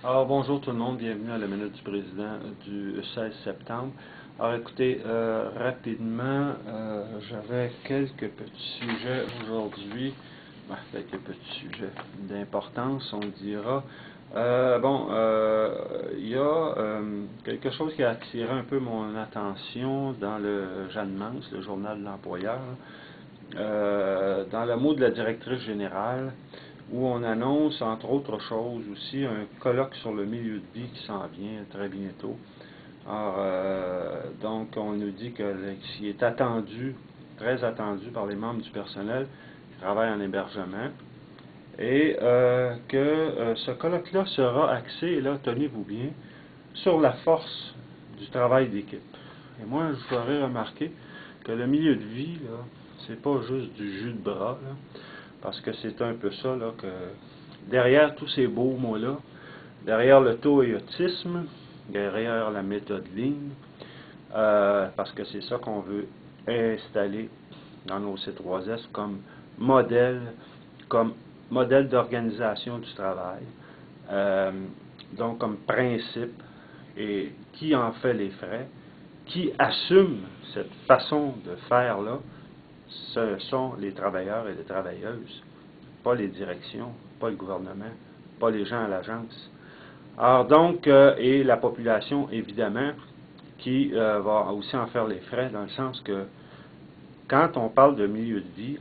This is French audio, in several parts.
Alors, bonjour tout le monde, bienvenue à la Minute du Président du 16 septembre. Alors, écoutez, rapidement, j'avais quelques petits sujets aujourd'hui, quelques petits sujets d'importance, on dira. Il y a quelque chose qui a attiré un peu mon attention dans le Jeanne-Mance, le journal de l'employeur, dans le mot de la directrice générale, où on annonce, entre autres choses aussi, un colloque sur le milieu de vie qui s'en vient très bientôt. Alors, donc, on nous dit que ce qui est attendu, très attendu par les membres du personnel qui travaillent en hébergement, et que ce colloque-là sera axé, et là, tenez-vous bien, sur la force du travail d'équipe. Et moi, je vous ferai remarquer que le milieu de vie, là, c'est pas juste du jus de bras, là, parce que c'est un peu ça, là, que derrière tous ces beaux mots-là, derrière le toyotisme, derrière la méthode Lean, parce que c'est ça qu'on veut installer dans nos C3S comme modèle d'organisation du travail, donc comme principe, et qui en fait les frais, qui assume cette façon de faire-là, ce sont les travailleurs et les travailleuses, pas les directions, pas le gouvernement, pas les gens à l'agence. Alors donc, et la population, évidemment, qui va aussi en faire les frais, dans le sens que quand on parle de milieu de vie,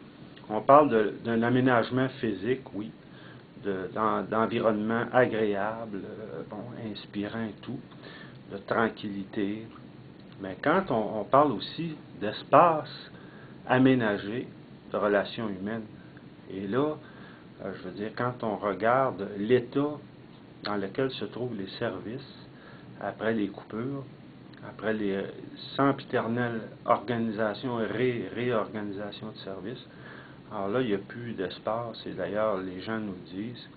on parle d'un aménagement physique, oui, d'environnement agréable, inspirant et tout, de tranquillité. Mais quand on parle aussi d'espace aménagé, de relations humaines, et là, je veux dire, quand on regarde l'état dans lequel se trouvent les services après les coupures, après les sempiternelles organisations et réorganisations de services, alors là, il n'y a plus d'espace, et d'ailleurs, les gens nous disent,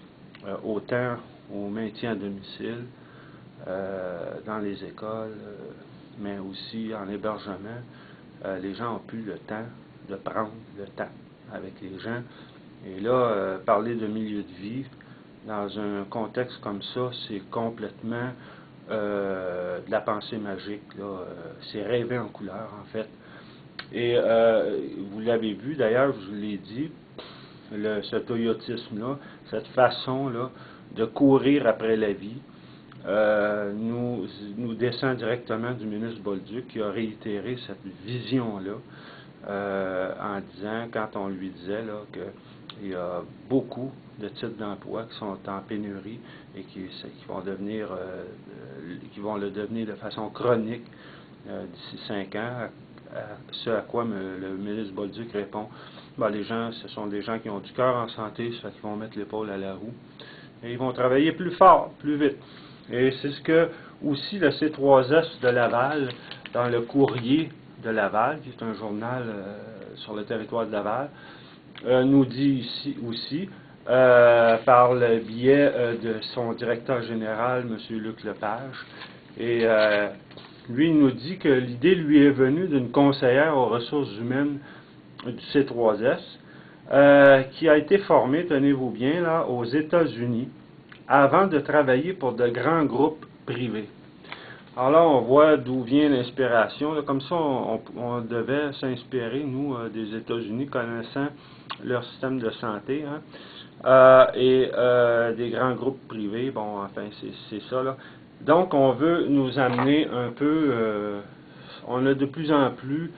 autant au maintien à domicile, dans les écoles, mais aussi en hébergement, les gens n'ont plus le temps de prendre le temps avec les gens. Et là, parler de milieu de vie, dans un contexte comme ça, c'est complètement de la pensée magique. C'est rêver en couleur, en fait. Et vous l'avez vu, d'ailleurs, je vous l'ai dit, ce toyotisme-là, cette façon-là de courir après la vie, nous descend directement du ministre Bolduc qui a réitéré cette vision-là en disant, quand on lui disait qu'il y a beaucoup de types d'emplois qui sont en pénurie et qui vont le devenir de façon chronique d'ici 5 ans, ce à quoi le ministre Bolduc répond, les gens, ce sont des gens qui ont du cœur en santé, ça fait qu'ils vont mettre l'épaule à la roue, et ils vont travailler plus fort, plus vite. Et c'est ce que aussi le C3S de Laval, dans le Courrier de Laval, qui est un journal sur le territoire de Laval, nous dit ici aussi, par le biais de son directeur général, M. Luc Lepage. Et lui, il nous dit que l'idée lui est venue d'une conseillère aux ressources humaines du C3S, qui a été formée, tenez-vous bien, là, aux États-Unis, avant de travailler pour de grands groupes privés. Alors là, on voit d'où vient l'inspiration. Comme ça, on devait s'inspirer, nous, des États-Unis, connaissant leur système de santé, et des grands groupes privés. Bon, enfin, c'est ça, là. Donc, on veut nous amener un peu, on a de plus en plus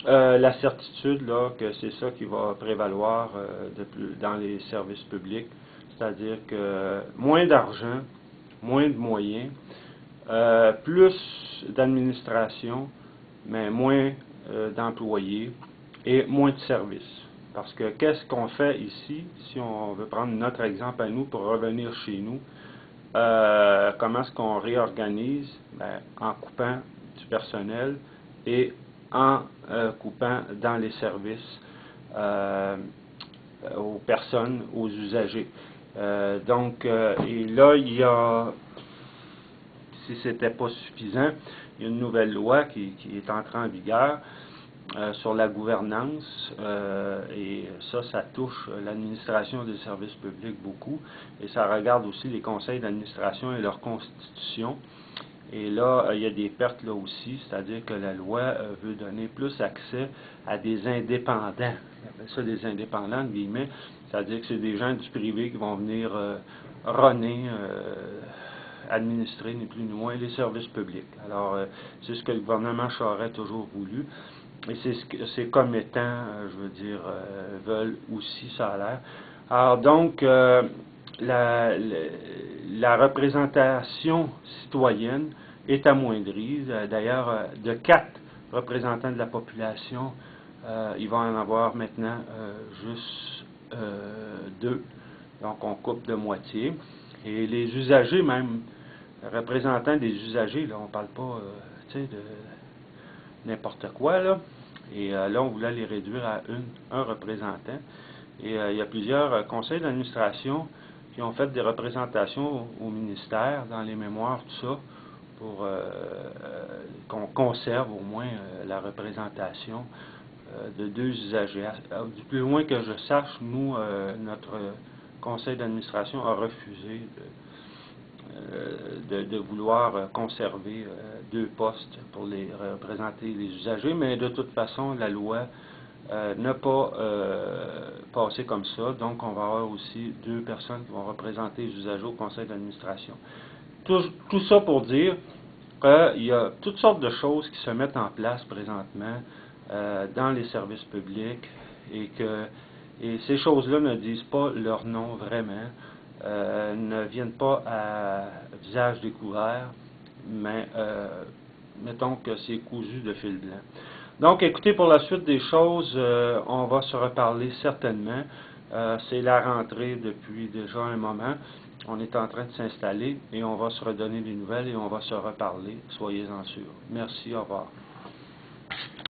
la certitude là, que c'est ça qui va prévaloir dans les services publics, c'est-à-dire que moins d'argent, moins de moyens, plus d'administration, mais moins d'employés et moins de services. Parce que qu'est-ce qu'on fait ici, si on veut prendre notre exemple à nous pour revenir chez nous, comment est-ce qu'on réorganise? En coupant du personnel et en coupant dans les services aux personnes, aux usagers. Et là, il y a, si ce n'était pas suffisant, il y a une nouvelle loi qui est entrée en vigueur sur la gouvernance, et ça touche l'administration des services publics beaucoup, et ça regarde aussi les conseils d'administration et leur constitution. Et là, il y a des pertes là aussi, c'est-à-dire que la loi veut donner plus accès à des indépendants. On appelle ça des indépendants, de guillemets, c'est-à-dire que c'est des gens du privé qui vont venir runner, administrer, ni plus ni moins, les services publics. Alors, c'est ce que le gouvernement Charest a toujours voulu. Et c'est ce que ces commettants, je veux dire, veulent aussi, ça a l'air. Alors donc, la représentation citoyenne est amoindrie. D'ailleurs, de 4 représentants de la population, il va en avoir maintenant juste 2. Donc, on coupe de moitié. Et les usagers, même, représentants des usagers, là, on ne parle pas, tu sais, de n'importe quoi, là. Et là, on voulait les réduire à un représentant. Et il y a plusieurs conseils d'administration qui ont fait des représentations au ministère, dans les mémoires, tout ça, pour qu'on conserve au moins la représentation de 2 usagers. Du plus loin que je sache, nous, notre conseil d'administration a refusé de vouloir conserver 2 postes pour les représenter les usagers, mais de toute façon, la loi n'a pas passé comme ça, donc on va avoir aussi 2 personnes qui vont représenter les usagers au conseil d'administration. Tout ça pour dire qu'il y a toutes sortes de choses qui se mettent en place présentement dans les services publics et ces choses-là ne disent pas leur nom vraiment. Ne viennent pas à visage découvert, mais mettons que c'est cousu de fil blanc. Donc, écoutez, pour la suite des choses, on va se reparler certainement. C'est la rentrée depuis déjà un moment. On est en train de s'installer et on va se redonner des nouvelles et on va se reparler. Soyez-en sûrs. Merci, au revoir.